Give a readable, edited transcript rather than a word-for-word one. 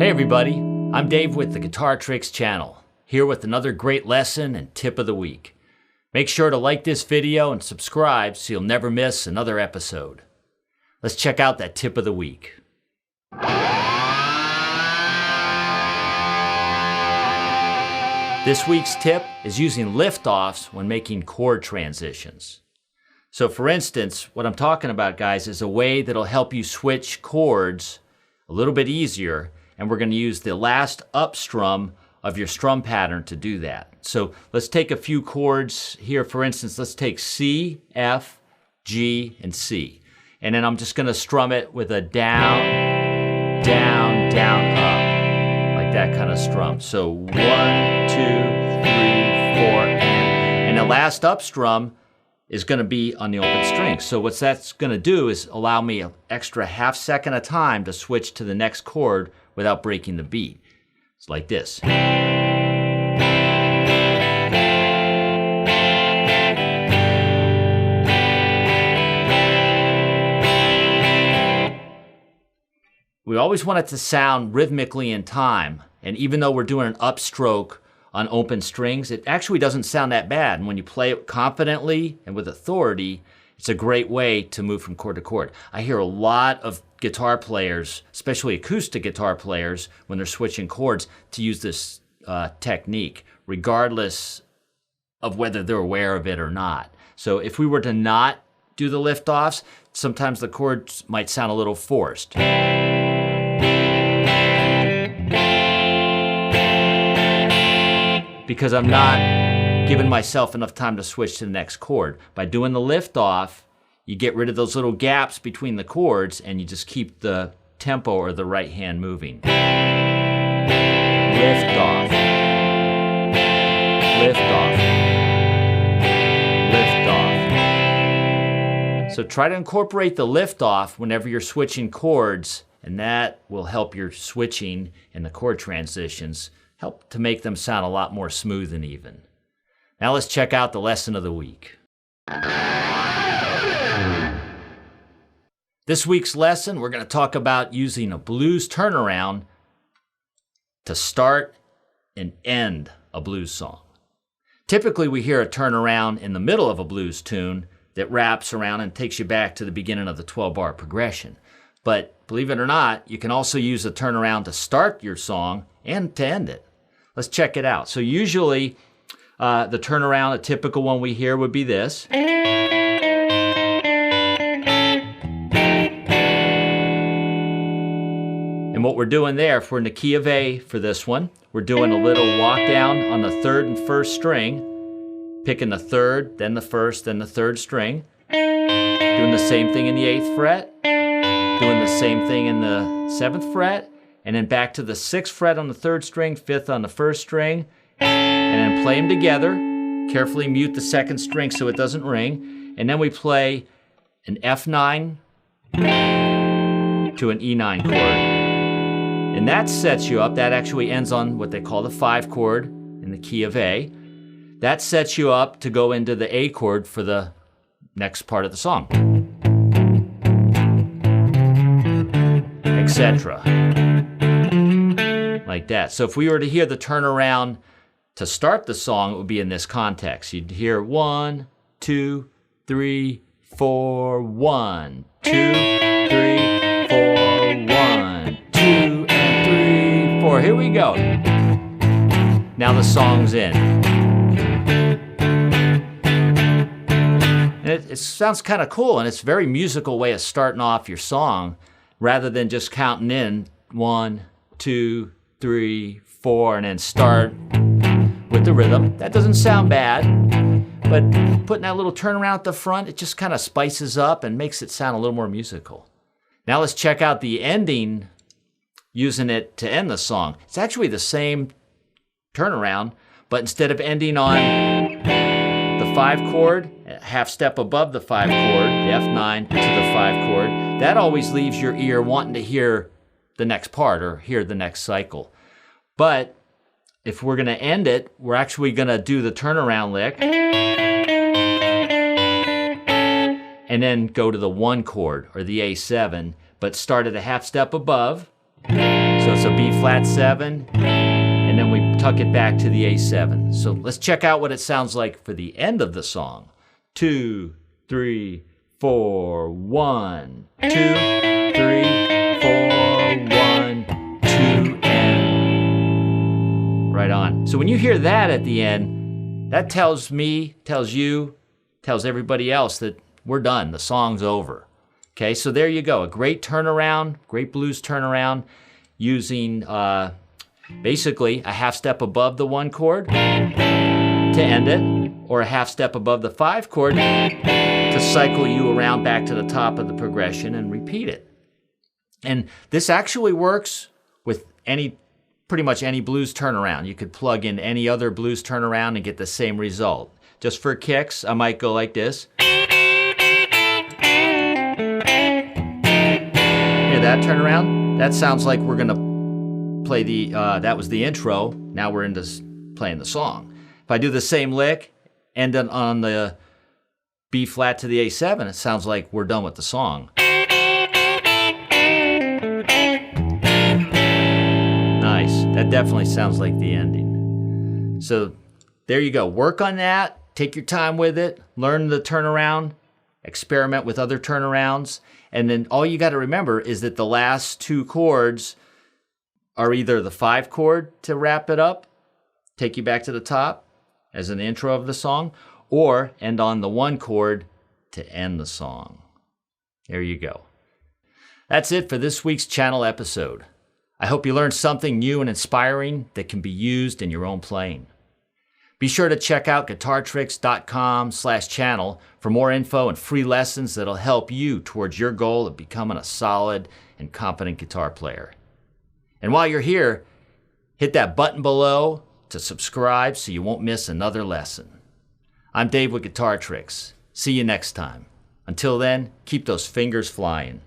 Hey everybody, I'm Dave with the Guitar Tricks channel, here with another great lesson and tip of the week. Make sure to like this video and subscribe so you'll never miss another episode. Let's check out that tip of the week. This week's tip is using lift-offs when making chord transitions. So for instance, what I'm talking about, guys, is a way that'll help you switch chords a little bit easier, and we're going to use the last up strum of your strum pattern to do that. So let's take a few chords here. For instance, let's take C, F, G, and C. And then I'm just going to strum it with a down, down, down, up, like that kind of strum. So 1, 2, 3, 4, and the last up strum is going to be on the open string. So what that's going to do is allow me an extra half second of time to switch to the next chord without breaking the beat. It's like this. We always want it to sound rhythmically in time, and even though we're doing an upstroke on open strings, it actually doesn't sound that bad. And when you play it confidently and with authority, it's a great way to move from chord to chord. I hear a lot of guitar players, especially acoustic guitar players, when they're switching chords, to use this technique, regardless of whether they're aware of it or not. So if we were to not do the lift-offs, sometimes the chords might sound a little forced. Because I'm not giving myself enough time to switch to the next chord. By doing the lift-off, you get rid of those little gaps between the chords and you just keep the tempo or the right hand moving. Lift-off, lift-off, lift-off. So try to incorporate the lift-off whenever you're switching chords, and that will help your switching and the chord transitions help to make them sound a lot more smooth and even. Now let's check out the lesson of the week. This week's lesson, we're going to talk about using a blues turnaround to start and end a blues song. Typically, we hear a turnaround in the middle of a blues tune that wraps around and takes you back to the beginning of the 12-bar progression. But believe it or not, you can also use a turnaround to start your song and to end it. Let's check it out. So usually the turnaround, a typical one we hear would be this. And what we're doing there, if we're in the key of A for this one, we're doing a little walk down on the third and first string, picking the third, then the first, then the third string, doing the same thing in the 8th fret, doing the same thing in the 7th fret, and then back to the 6th fret on the 3rd string, 5th on the 1st string, and then play them together. Carefully mute the 2nd string so it doesn't ring, and then we play an F9 to an E9 chord. And that sets you up, that actually ends on what they call the 5 chord in the key of A. That sets you up to go into the A chord for the next part of the song, etc. Like that. So if we were to hear the turnaround to start the song, it would be in this context. You'd hear 1, 2, 3, 4, 1, 2, 3, 4, 1, 2, and 3, 4. Here we go. Now the song's in. And it sounds kind of cool, and it's a very musical way of starting off your song rather than just counting in 1, 2, 3, 4, and then start with the rhythm. That doesn't sound bad, but putting that little turnaround at the front, it just kind of spices up and makes it sound a little more musical. Now let's check out the ending, using it to end the song. It's actually the same turnaround, but instead of ending on the 5 chord, a half step above the 5 chord, the F9 to the 5 chord, that always leaves your ear wanting to hear the next part or hear the next cycle. But if we're going to end it, we're actually going to do the turnaround lick and then go to the 1 chord or the A7, but start at a half step above. So it's a B flat 7, and then we tuck it back to the A7. So let's check out what it sounds like for the end of the song. 2, 3, 4, 1, 2, 3, 4, 1, 2, and right on. So when you hear that at the end, that tells me, tells you, tells everybody else that we're done, the song's over. Okay, so there you go, a great turnaround, great blues turnaround, using basically a half step above the 1 chord to end it, or a half step above the 5 chord to cycle you around back to the top of the progression and repeat it. And this actually works with pretty much any blues turnaround. You could plug in any other blues turnaround and get the same result. Just for kicks, I might go like this. Hear that turnaround? That sounds like we're gonna play that was the intro. Now we're into playing the song. If I do the same lick, and then on the B flat to the A7, it sounds like we're done with the song. Nice. That definitely sounds like the ending. So there you go. Work on that. Take your time with it. Learn the turnaround. Experiment with other turnarounds. And then all you got to remember is that the last 2 chords are either the 5 chord to wrap it up, take you back to the top as an intro of the song, or end on the 1 chord to end the song. There you go. That's it for this week's channel episode. I hope you learned something new and inspiring that can be used in your own playing. Be sure to check out guitartricks.com/channel for more info and free lessons that'll help you towards your goal of becoming a solid and competent guitar player. And while you're here, hit that button below to subscribe so you won't miss another lesson. I'm Dave with Guitar Tricks. See you next time. Until then, keep those fingers flying.